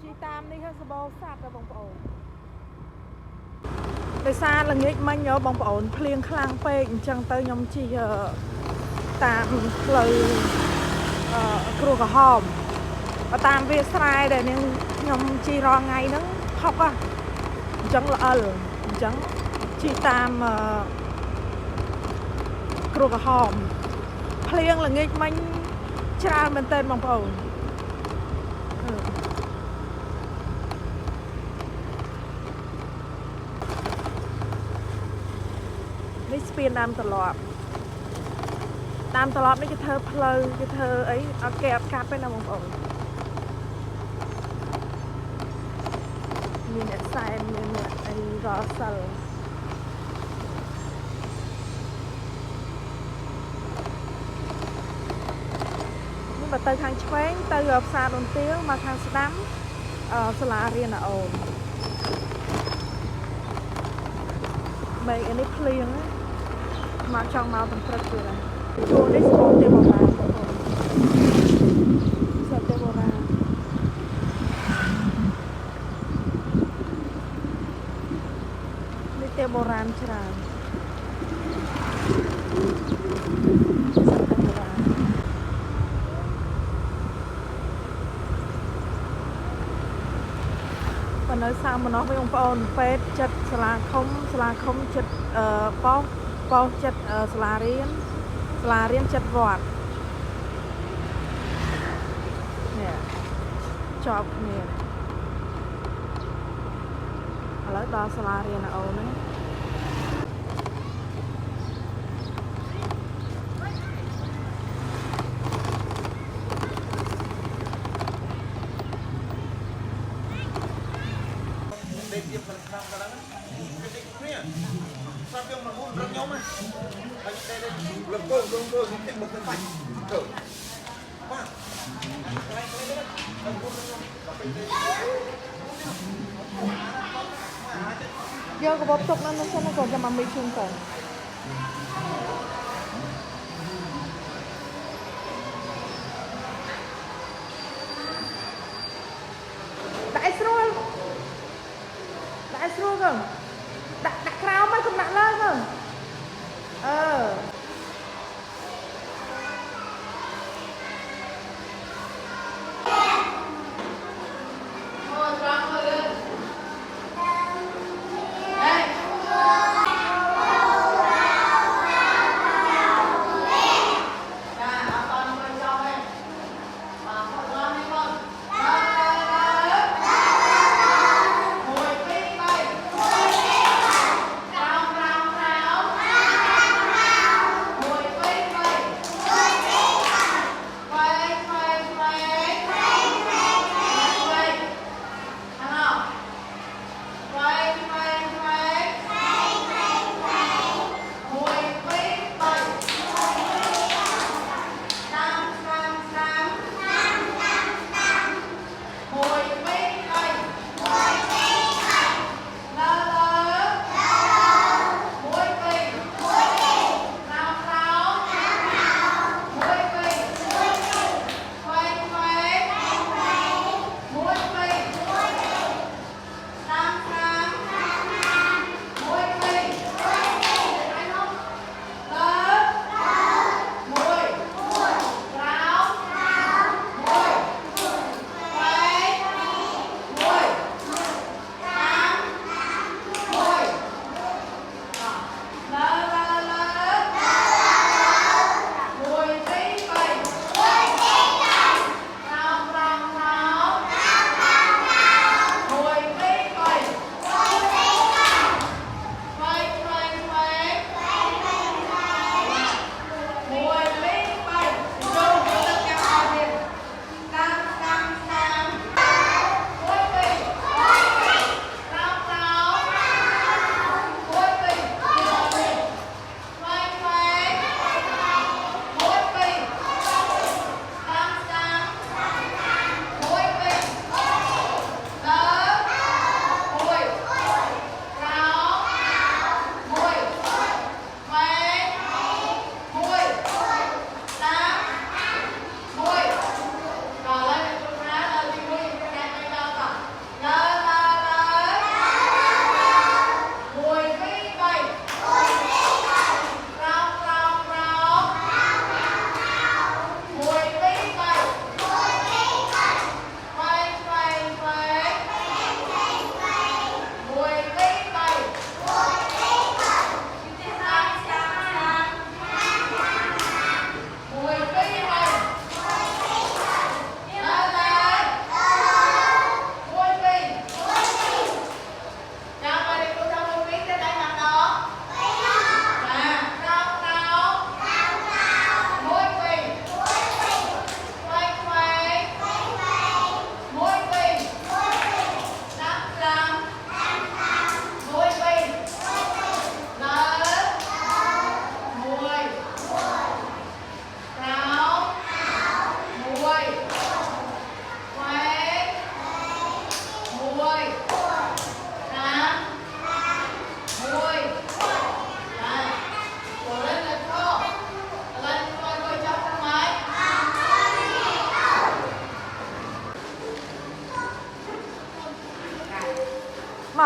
Chi tam đi hơi sabo sạt rồi bông bầu để xa là nghịch manh nhớ bông bầu phliêng khlang pe chẳng tới nhóm chi tam lời cua cả hòm và tam về sai để nên nhóm chi ro ngay nó học à chẳng là chẳng chi tam cua cả hòm phliêng là nghịch manh cha mình tên bông bầuនេះស្ពានតាមត្រឡប់នេះគេធ្វើផ្លូវគេធ្វើអីអត់គេអត់កាប់ទេណាបងប្អូនមានអ្នកសែនមានអ្នកអីរកសិលនេះបើទៅខាងឆ្វេងទៅផ្សារដូនទាវមកខាងស្ដាំសាលារៀនអាអូនបែកនេះភ្លៀងមកចង់មកទាំងព្រឹកទៀតហើយជួននេះស្គាល់ទេបុរាណបងប្អូនស្គាល់ទេបុរាណនេះទេបុរាណច្រើនប៉ុន្តែសាមណោះវិញបងប្អូនពេទ្យចិត្តសាលាឃុំចិត្តប៉ោះចិត្តសាលារៀនចិត្តវត្តនេះជាប់គ្នាឥឡូវដល់សាលារៀនអូនហ្នឹងយកកបទុកនៅនោះសិនក៏ចាំមកមីជុំទៅដាក់ស្រួលទៅដាក់ក្រោមមកកុំដាក់ឡើងទៅ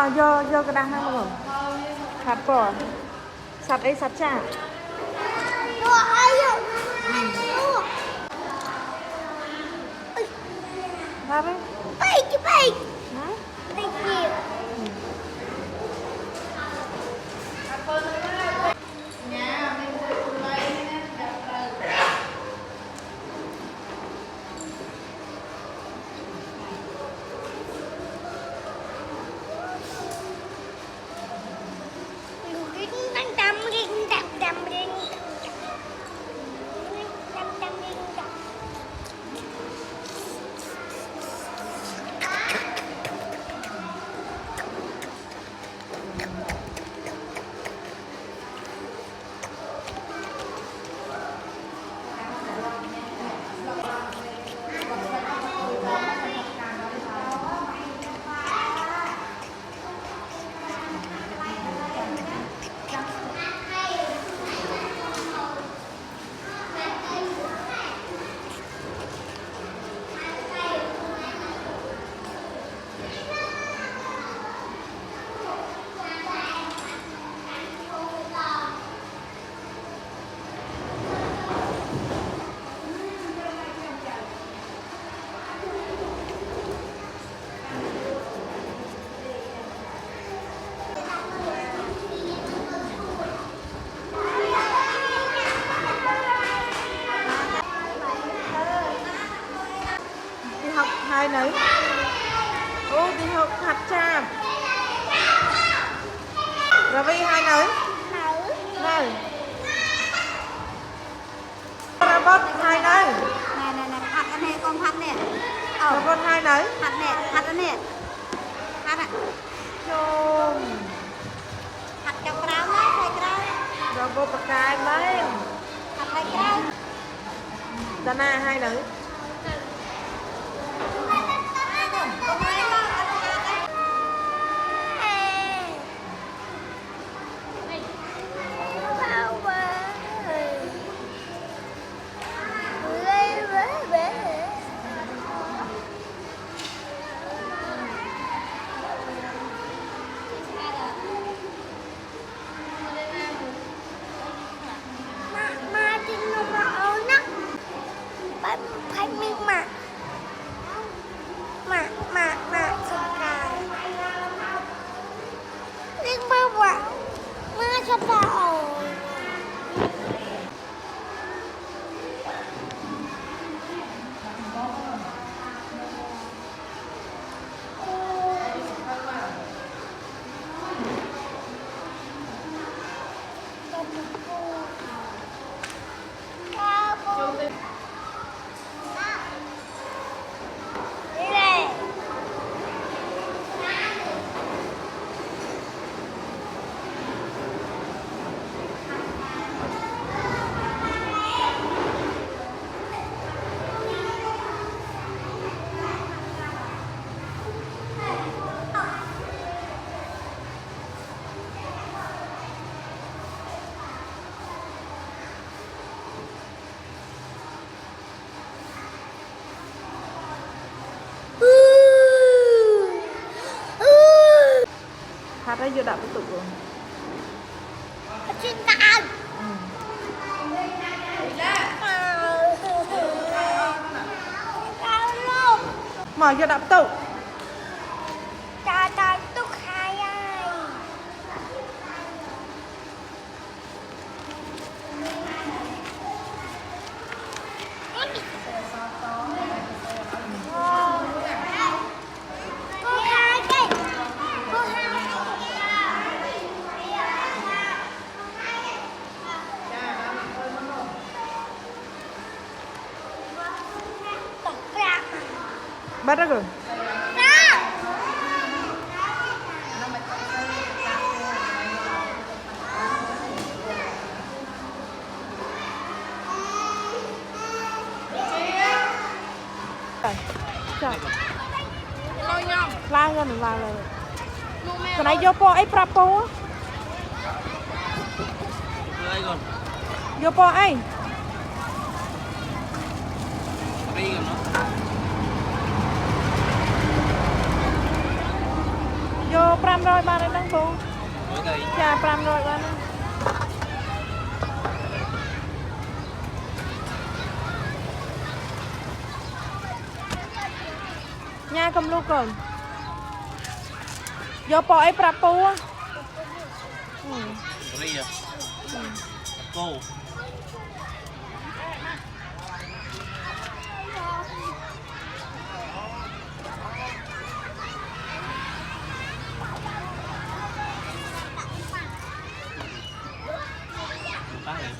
vô cái đăng này rồi sạch rồi sạch ấy sạch chả ra đấy hả? Đi học hai nấy ô đi học thật cha rồi vi hai nấy này robot hai nấy này hạt anh này con hạt nè robot hai nấy hạt anh nè hạt ạ chôm hạt chọc rau đấy thầy rau robot bạc cài mấy hạt thầy rau Dana hai nấy hạt ấy vô đạp tiếp tục rồi mở vô đạp tụ bắt ra rồi la gần la rồi cái này vô po ấy prapo vô po ấy vô pra 500 បានហើយហ្នឹងពូ Mới đây. ចា500បានហើយញ៉ាកំលុកកូនយកពណ៌អីប្រាប់ពូ Ria. Cô. Bác này.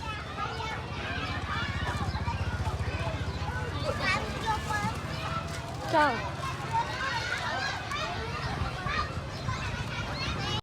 Chào